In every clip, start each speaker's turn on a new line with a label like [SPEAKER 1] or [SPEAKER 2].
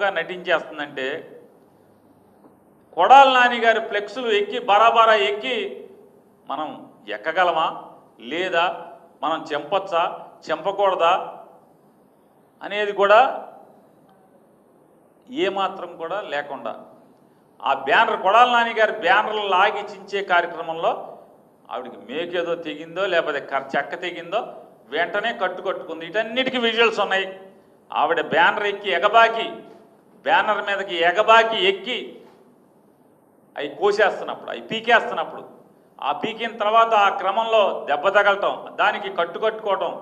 [SPEAKER 1] గొప్పగా నటించేస్తుందంటే కొడాలి నాని గారి ఫ్లెక్సులు ఎక్కి బరాబరా ఎక్కి మనం ఎక్కగలమా లేదా మనం చెంపొచ్చా చెంపకూడదా అనేది కూడా ఏమాత్రం కూడా లేకుండా ఆ బ్యానర్ కొడాలి నాని గారి బ్యానర్లు లాగి చించే కార్యక్రమంలో ఆవిడకి మేకేదో తెగిందో లేకపోతే చెక్క తెగిందో వెంటనే కట్టుకుంది. వీటన్నిటికీ విజువల్స్ ఉన్నాయి. ఆవిడ బ్యానర్ ఎక్కి ఎగబాకి బ్యానర్ మీదకి ఎగబాకి ఎక్కి అవి కోసేస్తున్నప్పుడు అవి పీకేస్తున్నప్పుడు ఆ పీకిన తర్వాత ఆ క్రమంలో దెబ్బ తగలటం దానికి కట్టుకోవటం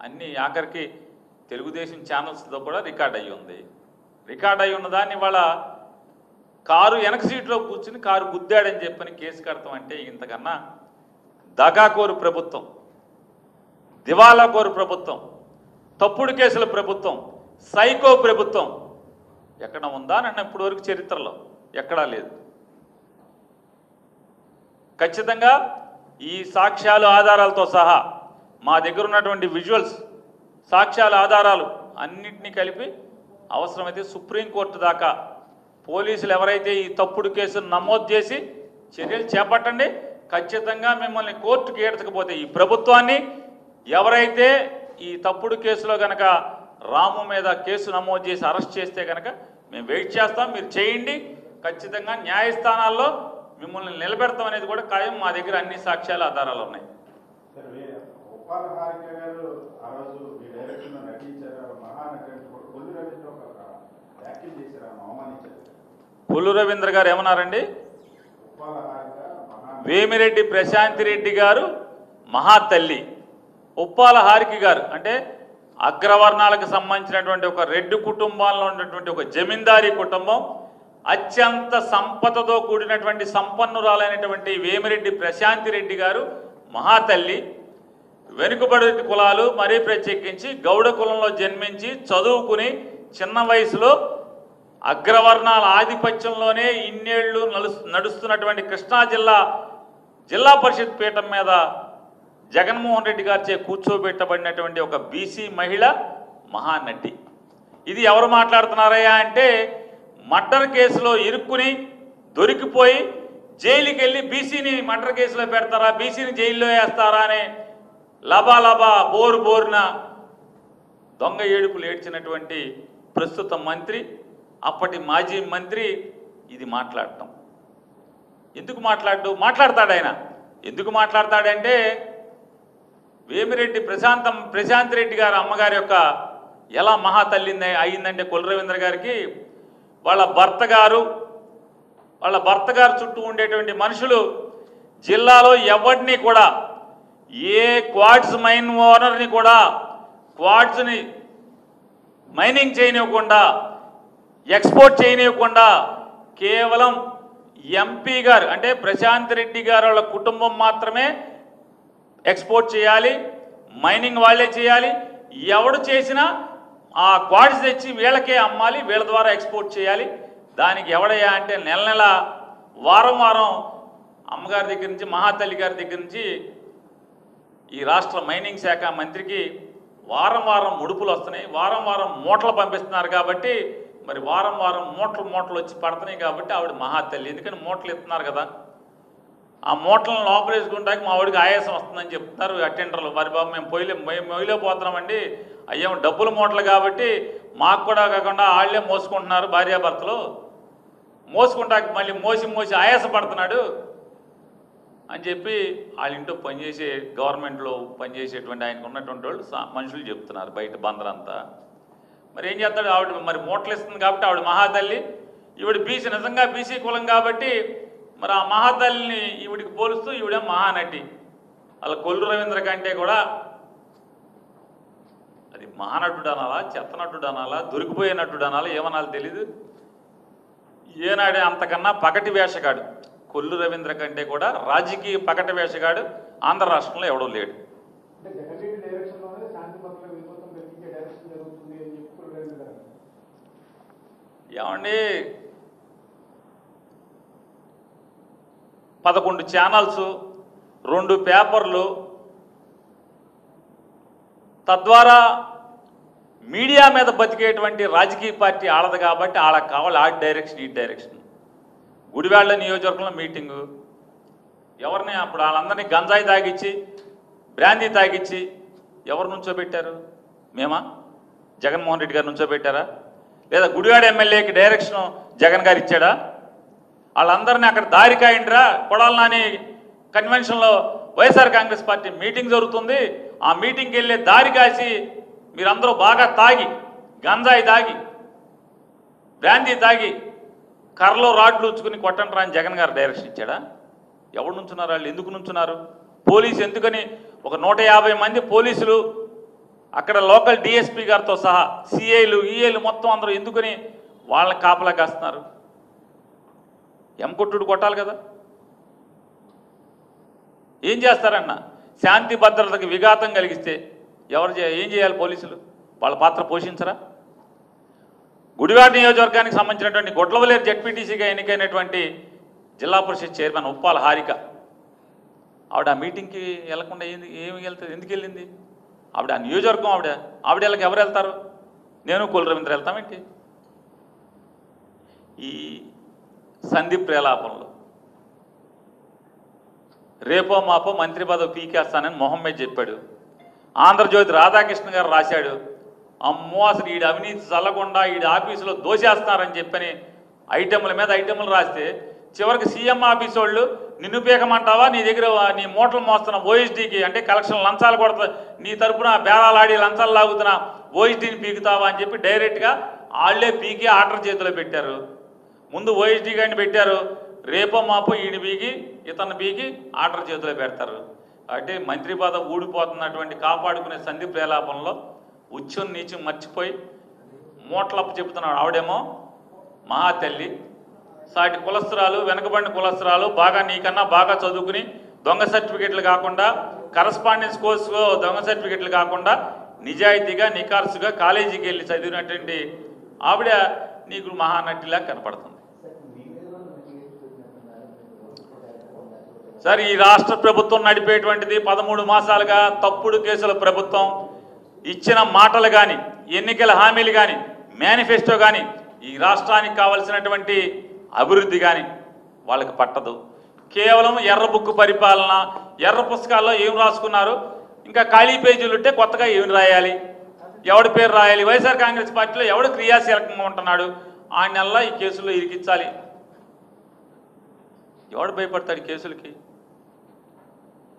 [SPEAKER 1] అన్నీ ఆఖరికి తెలుగుదేశం ఛానల్స్తో కూడా రికార్డ్ అయ్యి ఉంది. రికార్డ్ అయ్యి ఉన్న దాన్ని వాళ్ళ కారు వెనక సీట్లో కూర్చుని కారు గుద్దాడని చెప్పని కేసు కడతాం అంటే ఇంతకన్నా దగాకోరు ప్రభుత్వం, దివాలా కోరు ప్రభుత్వం, తప్పుడు కేసుల ప్రభుత్వం, సైకో ప్రభుత్వం ఎక్కడ ఉందా నన్ను ఇప్పటివరకు చరిత్రలో ఎక్కడా లేదు. ఖచ్చితంగా ఈ సాక్ష్యాలు ఆధారాలతో సహా మా దగ్గర ఉన్నటువంటి విజువల్స్ సాక్ష్యాలు ఆధారాలు అన్నింటినీ కలిపి అవసరమైతే సుప్రీంకోర్టు దాకా పోలీసులు ఎవరైతే ఈ తప్పుడు కేసును నమోదు చేసి చర్యలు చేపట్టండి. ఖచ్చితంగా మిమ్మల్ని కోర్టుకి ఏడ్చకపోతే ఈ ప్రభుత్వాన్ని ఎవరైతే ఈ తప్పుడు కేసులో కనుక రాము మీద కేసు నమోదు చేసి అరెస్ట్ చేస్తే కనుక మేము వెయిట్ చేస్తాం. మీరు చేయండి. ఖచ్చితంగా న్యాయస్థానాల్లో మిమ్మల్ని నిలబెడతాం అనేది కూడా ఖాయం. మా దగ్గర అన్ని సాక్ష్యాలు ఆధారాలు ఉన్నాయి. కొల్లు రవీంద్ర గారు ఏమన్నారండి? వేమిరెడ్డి ప్రశాంతి రెడ్డి గారు మహాతల్లి, ఉప్పాల హారిక గారు అంటే అగ్రవర్ణాలకు సంబంధించినటువంటి ఒక రెడ్డి కుటుంబాల్లో ఉన్నటువంటి ఒక జమీందారీ కుటుంబం, అత్యంత సంపదతో కూడినటువంటి సంపన్నురాలైనటువంటి వేమిరెడ్డి ప్రశాంతి రెడ్డి గారు మహాతల్లి. వెనుకబడి కులాలు మరీ ప్రత్యేకించి గౌడ కులంలో జన్మించి చదువుకుని చిన్న వయసులో అగ్రవర్ణాల ఆధిపత్యంలోనే ఇన్నేళ్లు నడుస్తున్నటువంటి కృష్ణా జిల్లా పరిషత్ పీఠం మీద జగన్మోహన్ రెడ్డి గారిచే కూర్చోబెట్టబడినటువంటి ఒక బీసీ మహిళ మహానటి. ఇది ఎవరు మాట్లాడుతున్నారయ్యా అంటే మర్డర్ కేసులో ఇరుక్కుని దొరికిపోయి జైలుకి వెళ్ళి బీసీని మర్డర్ కేసులో పెడతారా, బీసీని జైల్లో వేస్తారా అనే లబా బోరున దొంగ ఏడుపులు ఏడ్చినటువంటి ప్రస్తుత మంత్రి, అప్పటి మాజీ మంత్రి ఇది మాట్లాడటం. ఎందుకు మాట్లాడతాడు ఆయన? ఎందుకు మాట్లాడతాడంటే వేమిరెడ్డి ప్రశాంత్ రెడ్డి గారు అమ్మగారి యొక్క ఎలా మహాతల్లి అయిందంటే కొల్లు రవీంద్ర గారికి వాళ్ళ భర్త గారు చుట్టూ ఉండేటువంటి మనుషులు జిల్లాలో ఎవరిని కూడా ఏ క్వార్ట్స్ మైన్ ఓనర్ని కూడా క్వార్ట్స్ని మైనింగ్ చేయనివ్వకుండా ఎక్స్పోర్ట్ చేయనివ్వకుండా కేవలం ఎంపీ గారు అంటే ప్రశాంత్ రెడ్డి గారు వాళ్ళ కుటుంబం మాత్రమే ఎక్స్పోర్ట్ చేయాలి, మైనింగ్ వాళ్ళే చేయాలి. ఎవడు చేసినా ఆ క్వార్ట్స్ తెచ్చి వీళ్ళకే అమ్మాలి, వీళ్ళ ద్వారా ఎక్స్పోర్ట్ చేయాలి. దానికి ఎవడయ్యా అంటే నెల వారం అమ్మగారి దగ్గర నుంచి మహాతల్లి గారి దగ్గర నుంచి ఈ రాష్ట్ర మైనింగ్ శాఖ మంత్రికి వారం ముడుపులు వస్తున్నాయి, వారం మూటలు పంపిస్తున్నారు. కాబట్టి మరి వారం మూటలు వచ్చి పడుతున్నాయి కాబట్టి ఆవిడ మహాతల్లి. ఎందుకని మూటలు ఇస్తున్నారు కదా, ఆ మూటలను లోపలేసుకుంటాక మా ఆవిడకి ఆయాసం వస్తుందని చెప్తున్నారు అటెండర్లు. మరి బాబు మేము మొయ్యిలో పోతున్నామండి, అయ్యేమో డబ్బుల మూటలు కాబట్టి మాకు కూడా కాకుండా వాళ్ళే మోసుకుంటున్నారు, భార్యాభర్తలు మోసుకుంటాక మళ్ళీ మోసి ఆయాసపడుతున్నాడు అని చెప్పి వాళ్ళ ఇంట్లో పనిచేసే గవర్నమెంట్లో పనిచేసేటువంటి ఆయనకు ఉన్నటువంటి వాళ్ళు మనుషులు చెప్తున్నారు బయట బందరంతా. మరి ఏం చేస్తాడు? ఆవిడ మరి మూటలు ఇస్తుంది కాబట్టి ఆవిడ మహాతల్లి, ఈవిడ బీసీ నిజంగా బీసీ కులం కాబట్టి మరి ఆ మహాతల్లిని ఈవిడికి పోలుస్తూ ఈవిడ మహానటి. అలా కొల్లు రవీంద్ర కంటే కూడా అది మహానటుడు అనాలా, చెత్తనటుడు అనాలా, దొరికిపోయే నటుడు అనాలా, ఏమనాలో తెలీదు. ఏనాడే అంతకన్నా పగటి వేషగాడు కొల్లు రవీంద్ర కంటే కూడా రాజకీయ పగటి వేషగాడు ఆంధ్ర రాష్ట్రంలో ఎవడో లేడు. ఏమండి 11 ఛానల్స్, 2 పేపర్లు, తద్వారా మీడియా మీద బతికేటువంటి రాజకీయ పార్టీ ఆడదు కాబట్టి వాళ్ళకి కావాలి ఆ డైరెక్షన్ ఈ డైరెక్షన్. గుడివాళ్ళ నియోజకవర్గంలో మీటింగు ఎవరిని అప్పుడు వాళ్ళందరినీ గంజాయి తాగిచ్చి బ్రాందీ తాగిచ్చి ఎవరు నుంచోబెట్టారు? మేమా? జగన్మోహన్ రెడ్డి గారు నుంచోబెట్టారా? లేదా గుడివాడ ఎమ్మెల్యేకి డైరెక్షన్ జగన్ గారు ఇచ్చాడా? వాళ్ళందరినీ అక్కడ దారి కాయండిరా కొడాలి నాని కన్వెన్షన్లో వైఎస్ఆర్ కాంగ్రెస్ పార్టీ మీటింగ్ జరుగుతుంది, ఆ మీటింగ్కి వెళ్ళే దారి కాసి మీరందరూ బాగా తాగి గంజాయి తాగి బ్రాందీ తాగి కర్రలో రాడ్లు ఉంచుకుని కొట్టండి అని జగన్ గారు డైరెక్షన్ ఇచ్చాడా? ఎవరు నుంచున్నారు? వాళ్ళు ఎందుకు నుంచున్నారు? పోలీసు ఎందుకని ఒక 150 మంది పోలీసులు అక్కడ లోకల్ డిఎస్పీ గారితో సహా సిఐలు ఈఏలు మొత్తం అందరూ ఎందుకని వాళ్ళని కాపలా కాస్తున్నారు? ఎంకొట్టుడు కొట్టాలి కదా. ఏం చేస్తారన్న? శాంతి భద్రతకు విఘాతం కలిగిస్తే ఏం చేయాలి పోలీసులు? వాళ్ళ పాత్ర పోషించరా? గుడివాడ నియోజకవర్గానికి సంబంధించినటువంటి గొడ్లవలేరు జెడ్పీటీసీగా ఎన్నికైనటువంటి జిల్లా పరిషత్ చైర్మన్ ఉప్పాల హారిక ఆవిడ ఆ మీటింగ్కి వెళ్లకుండా ఏమి వెళ్తుంది? ఎందుకు వెళ్ళింది? ఆవిడ ఆ నియోజకవర్గం ఆవిడ వెళ్ళకి ఎవరు వెళ్తారు? నేను కొల్లు రవీంద్ర వెళ్తామేంటి? ఈ సందీప్ ప్రేలాపంలో రేపో మాపో మంత్రి పదవి పీకేస్తానని మొహమ్మద్ చెప్పాడు. ఆంధ్రజ్యోతి రాధాకృష్ణ గారు రాశాడు, అమ్మో అసలు ఈడు అవినీతి చల్లకుండా ఈడు ఆఫీసులో దోషేస్తున్నారని చెప్పని ఐటెంల మీద ఐటెంలు రాస్తే చివరికి సీఎం ఆఫీస్ వాళ్ళు నిన్ను పీకమంటావా, నీ దగ్గర నీ మూటలు మోస్తున్న ఓఎస్డీకి అంటే కలెక్షన్ లంచాలు కొడతా నీ తరపున బేరాలాడి లంచాలు లాగుతున్న ఓఎస్డీని పీకుతావా అని చెప్పి డైరెక్ట్గా వాళ్ళే పీకి ఆర్డర్ చేతిలో పెట్టారు. ముందు ఓఎస్డీ గారిని పెట్టారు, రేపో మాపో ఈయన పీకి ఇతన్ని పీకి ఆర్డర్ చేతిలో పెడతారు. అంటే మంత్రి పదవి ఊడిపోతున్నటువంటి కాపాడుకునే సందీప్ ప్రేలాపంలో ఉచ్చం నీచం మర్చిపోయి మూటలప్పు చెబుతున్నాడు. ఆవిడేమో మహాతల్లి, సాటి కులస్త్రాలు వెనకబడిన కులస్త్రాలు బాగా నీకన్నా బాగా చదువుకుని దొంగ సర్టిఫికెట్లు కాకుండా కరస్పాండెన్స్ కోర్సులో దొంగ సర్టిఫికెట్లు కాకుండా నిజాయితీగా నికార్సుగా కాలేజీకి వెళ్ళి చదివినటువంటి ఆవిడ నీకు మహానటిలా కనపడుతుంది. సార్, ఈ రాష్ట్ర ప్రభుత్వం నడిపేటువంటిది 13 మాసాలుగా తప్పుడు కేసుల ప్రభుత్వం. ఇచ్చిన మాటలు కానీ ఎన్నికల హామీలు కానీ మేనిఫెస్టో కానీ ఈ రాష్ట్రానికి కావలసినటువంటి అభివృద్ధి కానీ వాళ్ళకి పట్టదు. కేవలం ఎర్ర బుక్కు పరిపాలన, ఎర్ర పుస్తకాల్లో ఏం రాసుకున్నారు, ఇంకా ఖాళీ పేజీలు ఉంటే కొత్తగా ఏమి రాయాలి, ఎవడి పేరు రాయాలి, వైఎస్ఆర్ కాంగ్రెస్ పార్టీలో ఎవడు క్రియాశీలకంగా ఉంటున్నాడు ఆ నెలలో ఈ కేసుల్లో ఇరికించాలి. ఎవడు భయపడతాడు కేసులకి?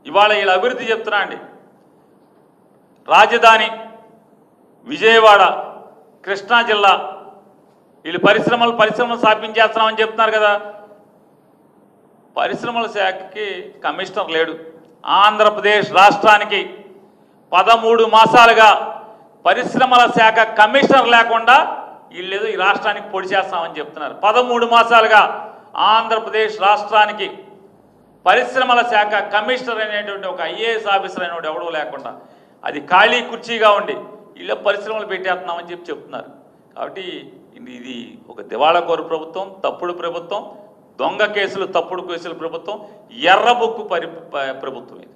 [SPEAKER 1] ఇవాళ వీళ్ళ అభివృద్ధి చెప్తున్నా అండి. రాజధాని విజయవాడ కృష్ణా జిల్లా వీళ్ళు పరిశ్రమలు స్థాపించేస్తున్నామని చెప్తున్నారు కదా. పరిశ్రమల శాఖకి కమిషనర్ లేడు. ఆంధ్రప్రదేశ్ రాష్ట్రానికి 13 మాసాలుగా పరిశ్రమల శాఖ కమిషనర్ లేకుండా వీళ్ళేదో ఈ రాష్ట్రానికి పొడి చేస్తామని చెప్తున్నారు. 13 మాసాలుగా ఆంధ్రప్రదేశ్ రాష్ట్రానికి పరిశ్రమల శాఖ కమిషనర్ అనేటువంటి ఒక ఐఏఎస్ ఆఫీసర్ అనేవాడు ఎవడో లేకుండా అది ఖాళీ కుర్చీగా ఉండి వీళ్ళ పరిశ్రమలు పెట్టేస్తున్నామని చెప్తున్నారు. కాబట్టి ఇది ఒక దివాళాకోరు ప్రభుత్వం, తప్పుడు ప్రభుత్వం, దొంగ కేసులు తప్పుడు కేసుల ప్రభుత్వం, ఎర్ర బుక్కు ప్రభుత్వం ఇది.